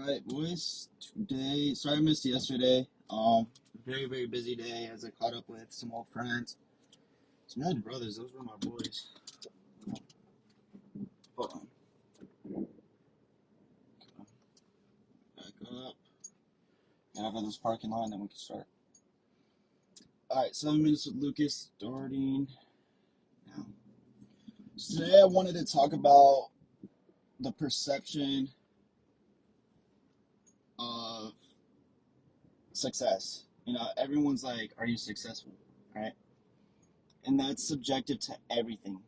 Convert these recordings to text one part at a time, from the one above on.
Alright, boys. Today, sorry I missed yesterday. Very, very busy day as I caught up with some old friends. Some old brothers, those were my boys. Hold on. Back up. Get out of this parking lot and then we can start. Alright, 7 minutes with Lucas, starting now. So today I wanted to talk about the perception of success. Everyone's like, are you successful? Right? And that's subjective to everything.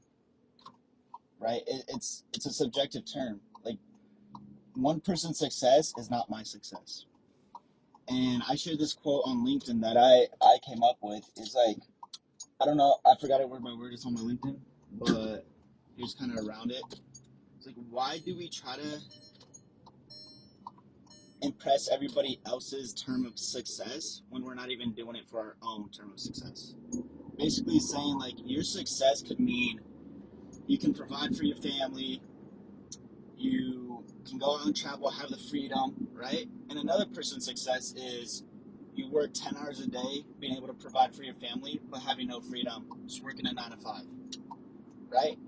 Right? It's a subjective term. Like, one person's success is not my success. And I shared this quote on LinkedIn that I came up with. It's like, I don't know, I forgot it word by word, it's on my LinkedIn, but here's kind of around it. It's like, why do we try to impress everybody else's term of success when we're not even doing it for our own term of success? Basically saying, like, your success could mean you can provide for your family, you can go out and travel, have the freedom, right? And another person's success is you work 10 hours a day, being able to provide for your family, but having no freedom, just working a 9 to 5, right?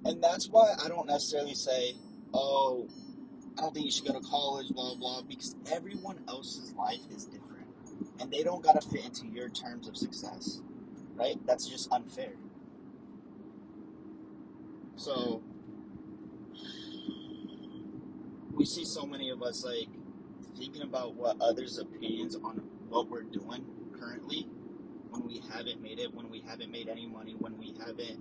And that's why I don't necessarily say, oh, I don't think you should go to college, blah, blah, because everyone else's life is different. And they don't got to fit into your terms of success, right? That's just unfair. So, we see so many of us, like, thinking about what others' opinions on what we're doing currently when we haven't made it, when we haven't made any money, when we haven't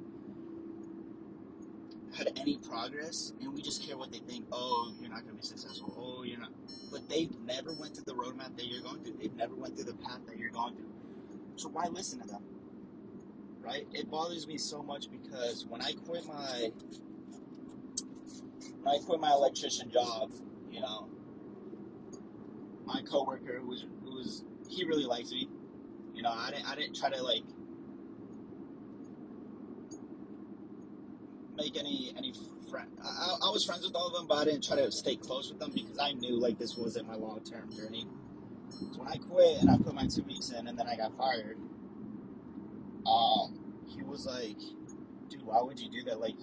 had any progress, and we just care what they think. Oh, you're not going to be successful. Oh, you're not. But they've never went through the roadmap that you're going through. They've never went through the path that you're going through. So why listen to them, right? It bothers me so much because when I quit my electrician job, you know, my coworker he really likes me. You know, I didn't try to like make any friend. I was friends with all of them, but I didn't try to stay close with them because I knew like this wasn't my long term journey. So when I quit and I put my 2 weeks in and then I got fired, he was like, "Dude, why would you do that? Like,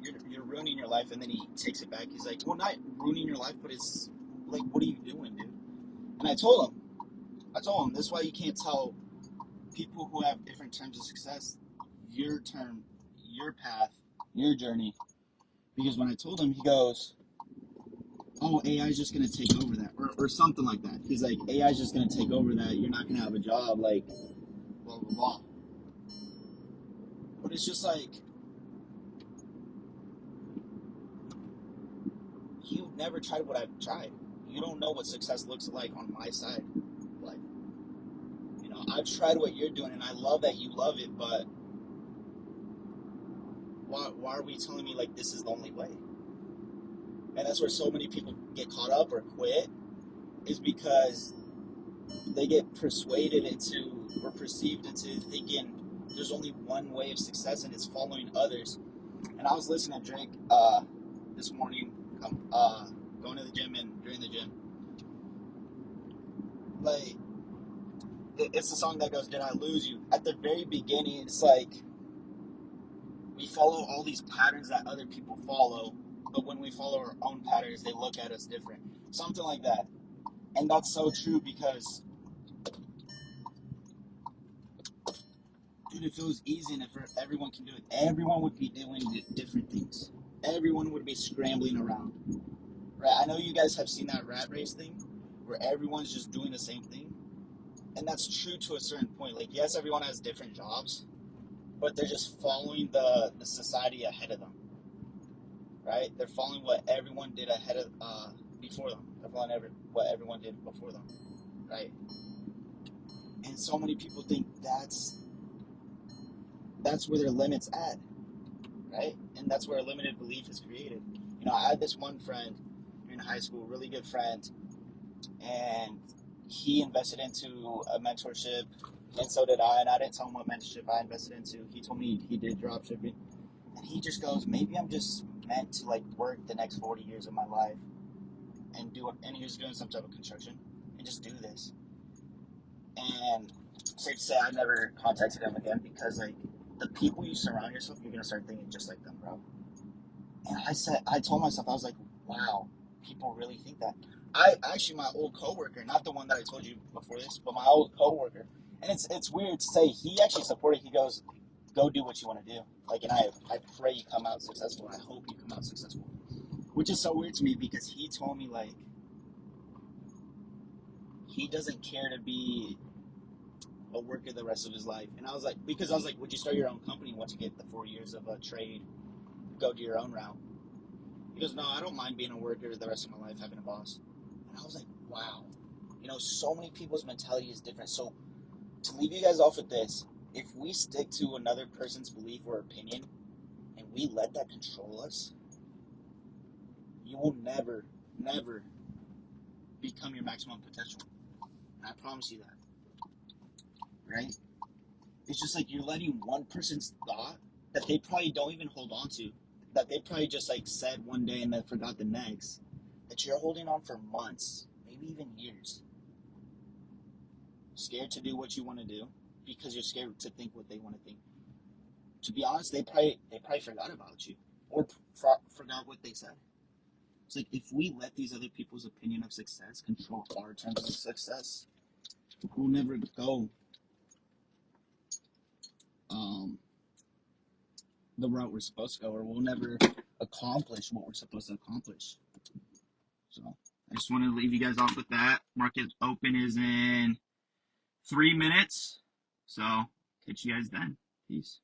you're ruining your life." And then he takes it back. He's like, "Well, not ruining your life, but it's like, what are you doing, dude?" And I told him, this is why you can't tell people who have different terms of success your term, your path, your journey. Because when I told him, he goes, oh, AI is just going to take over that, or something like that. He's like, AI is just going to take over that. You're not going to have a job, like, blah, blah, blah. But it's just like, you've never tried what I've tried. You don't know what success looks like on my side. Like, I've tried what you're doing, and I love that you love it, but why are we telling me, like, this is the only way? And that's where so many people get caught up or quit, is because they get persuaded into or perceived into thinking there's only one way of success and it's following others. And I was listening to Drake this morning, going to the gym and during the gym. Like, it's the song that goes, "Did I lose you?" At the very beginning, it's like we follow all these patterns that other people follow, but when we follow our own patterns, they look at us different. Something like that. And that's so true because, dude, if it was easy and if everyone can do it, everyone would be doing different things. Everyone would be scrambling around. Right? I know you guys have seen that rat race thing where everyone's just doing the same thing. And that's true to a certain point. Like, yes, everyone has different jobs, but they're just following the society ahead of them. Right? They're following what everyone did ahead of before them. They're following what everyone did before them. Right? And so many people think that's where their limit's at. Right? And that's where a limited belief is created. I had this one friend in high school, really good friend, and he invested into a mentorship, and so did I, and I didn't tell him what mentorship I invested into. He told me he did drop shipping, and he just goes, maybe I'm just meant to, like, work the next 40 years of my life. and he was doing some type of construction, and just do this. And safe to say, I never contacted him again because like the people you surround yourself, you're gonna start thinking just like them, bro. And I told myself, I was like, wow, people really think that. I actually, my old coworker, not the one that I told you before this, but my old coworker, and it's weird to say, he actually supported. He goes, go do what you want to do. Like, and I pray you come out successful, and I hope you come out successful. Which is so weird to me because he told me like he doesn't care to be a worker the rest of his life. And I was like, because I was like, would you start your own company once you get the 4 years of a trade, go do your own route? He goes, no, I don't mind being a worker the rest of my life, having a boss. And I was like, wow. You know, so many people's mentality is different. So to leave you guys off with this, if we stick to another person's belief or opinion and we let that control us, you will never, never become your maximum potential. And I promise you that. Right? It's just like you're letting one person's thought that they probably don't even hold on to, that they probably just like said one day and then forgot the next, that you're holding on for months, maybe even years. Scared to do what you want to do because you're scared to think what they want to think. To be honest, they probably forgot about you or forgot what they said. It's like if we let these other people's opinion of success control our terms of success, we'll never go um, the route we're supposed to go, or we'll never accomplish what we're supposed to accomplish. So I just wanted to leave you guys off with that. Market open is in 3 minutes. So catch you guys then. Peace.